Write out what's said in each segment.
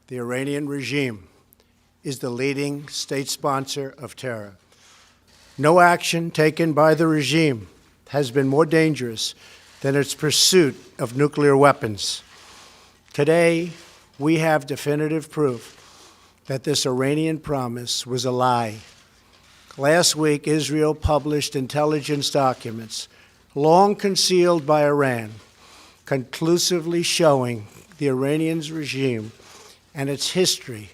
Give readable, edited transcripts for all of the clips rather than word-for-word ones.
The Iranian regime is the leading state sponsor of terror. No action taken by the regime has been more dangerous than its pursuit of nuclear weapons. Today, we have definitive proof that this Iranian promise was a lie. Last week, Israel published intelligence documents, long concealed by Iran, conclusively showing the Iranian regime and its history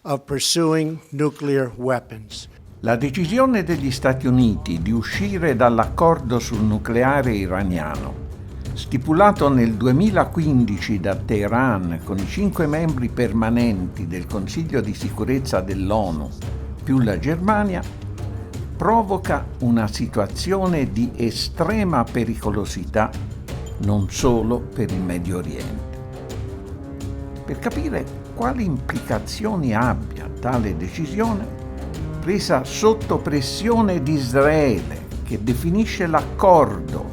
of pursuing nuclear weapons. La decisione degli Stati Uniti di uscire dall'accordo sul nucleare iraniano, stipulato nel 2015 da Teheran con i 5 membri permanenti del Consiglio di sicurezza dell'ONU, più la Germania, provoca una situazione di estrema pericolosità non solo per il Medio Oriente. Per capire quali implicazioni abbia tale decisione, presa sotto pressione di Israele, che definisce l'accordo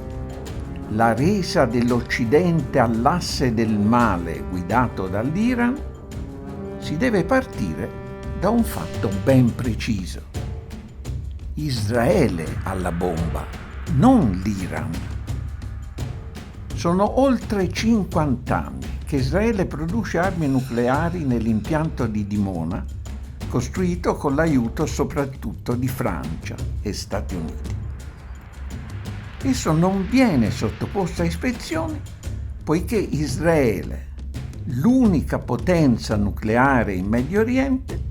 la resa dell'Occidente all'asse del male guidato dall'Iran, si deve partire da un fatto ben preciso. Israele ha la bomba, non l'Iran. Sono oltre 50 anni che Israele produce armi nucleari nell'impianto di Dimona, costruito con l'aiuto soprattutto di Francia e Stati Uniti. Esso non viene sottoposto a ispezioni poiché Israele, l'unica potenza nucleare in Medio Oriente,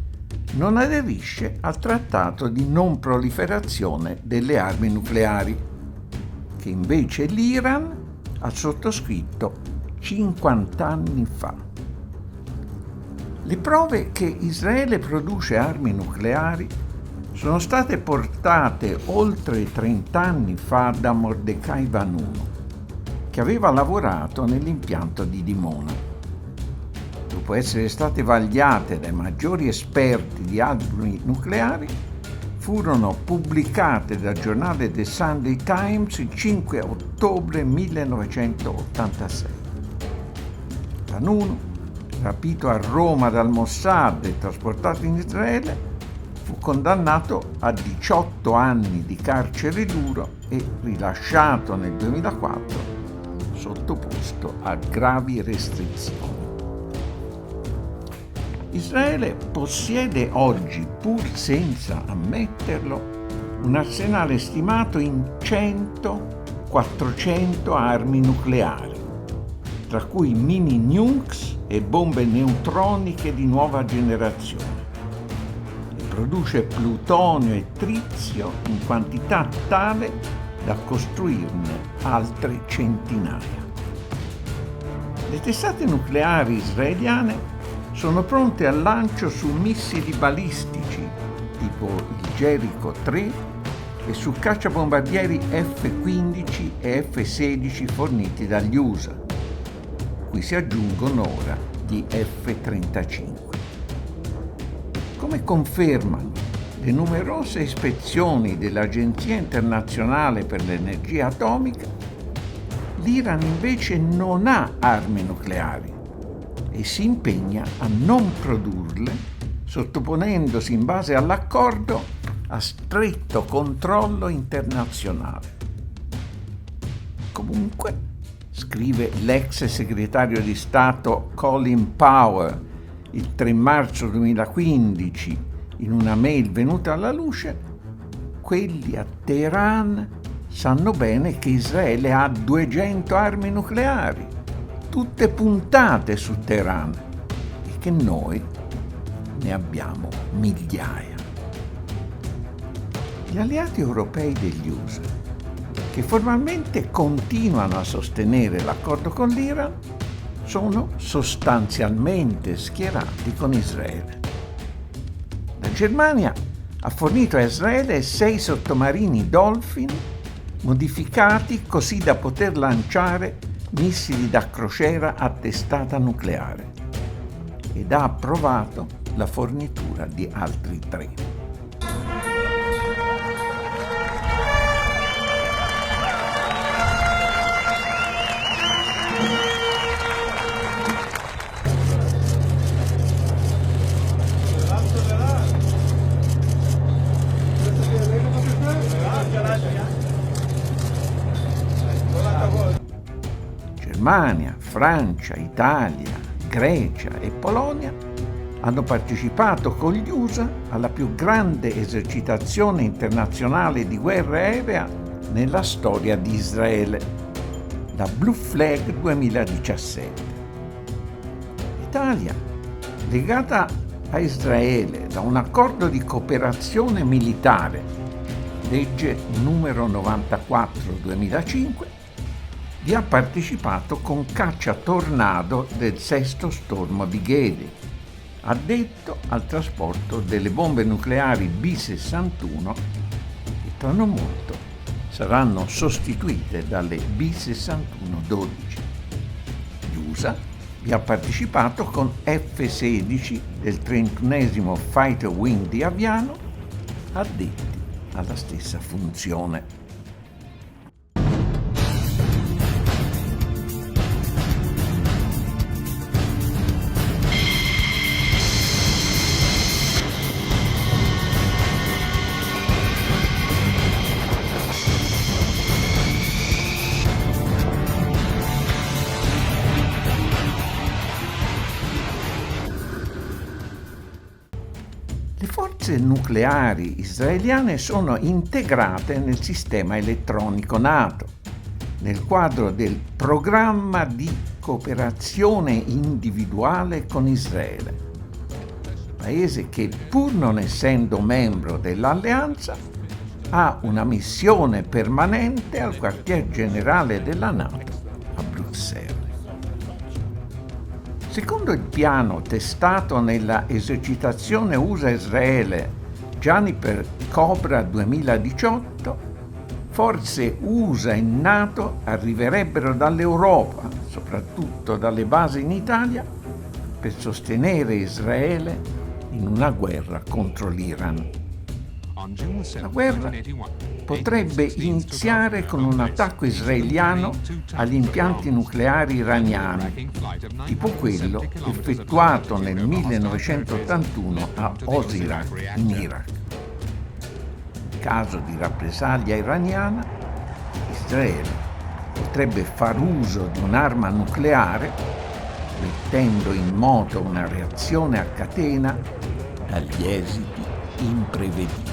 non aderisce al trattato di non proliferazione delle armi nucleari, che invece l'Iran ha sottoscritto 50 anni fa. Le prove che Israele produce armi nucleari sono state portate oltre 30 anni fa da Mordechai Vanunu, che aveva lavorato nell'impianto di Dimona. Dopo essere state vagliate dai maggiori esperti di armi nucleari, furono pubblicate dal giornale The Sunday Times il 5 ottobre 1986. Vanunu, rapito a Roma dal Mossad e trasportato in Israele, fu condannato a 18 anni di carcere duro e rilasciato nel 2004, sottoposto a gravi restrizioni. Israele possiede oggi, pur senza ammetterlo, un arsenale stimato in 100-400 armi nucleari, tra cui mini nukes e bombe neutroniche di nuova generazione, e produce plutonio e trizio in quantità tale da costruirne altre centinaia. Le testate nucleari israeliane sono pronte al lancio su missili balistici tipo il Jericho 3 e su cacciabombardieri F-15 e F-16 forniti dagli USA, cui si aggiungono ora gli F-35. Come confermano le numerose ispezioni dell'Agenzia internazionale per l'energia atomica, l'Iran invece non ha armi nucleari e si impegna a non produrle, sottoponendosi in base all'accordo a stretto controllo internazionale. Comunque, scrive l'ex segretario di Stato Colin Powell il 3 marzo 2015 in una mail venuta alla luce, quelli a Teheran sanno bene che Israele ha 200 armi nucleari, tutte puntate su Teheran, e che noi ne abbiamo migliaia. Gli alleati europei degli USA, che formalmente continuano a sostenere l'accordo con l'Iran, sono sostanzialmente schierati con Israele. La Germania ha fornito a Israele 6 sottomarini Dolphin modificati così da poter lanciare missili da crociera a testata nucleare ed ha approvato la fornitura di altri 3. Germania, Francia, Italia, Grecia e Polonia hanno partecipato con gli USA alla più grande esercitazione internazionale di guerra aerea nella storia di Israele, la Blue Flag 2017. L'Italia, legata a Israele da un accordo di cooperazione militare, legge numero 94/2005, vi ha partecipato con caccia Tornado del sesto stormo di Ghedi, addetto al trasporto delle bombe nucleari B-61 che tra non molto saranno sostituite dalle B-61-12. Gli USA vi ha partecipato con F-16 del 31esimo Fighter Wing di Aviano, addetti alla stessa funzione. Le forze nucleari israeliane sono integrate nel sistema elettronico NATO, nel quadro del programma di cooperazione individuale con Israele, paese che, pur non essendo membro dell'alleanza, ha una missione permanente al quartier generale della NATO a Bruxelles. Secondo il piano testato nella esercitazione USA-Israele Juniper Cobra 2018, forze USA e NATO arriverebbero dall'Europa, soprattutto dalle basi in Italia, per sostenere Israele in una guerra contro l'Iran. La guerra potrebbe iniziare con un attacco israeliano agli impianti nucleari iraniani, tipo quello effettuato nel 1981 a Osirak, in Iraq. In caso di rappresaglia iraniana, Israele potrebbe far uso di un'arma nucleare, mettendo in moto una reazione a catena dagli esiti imprevedibili.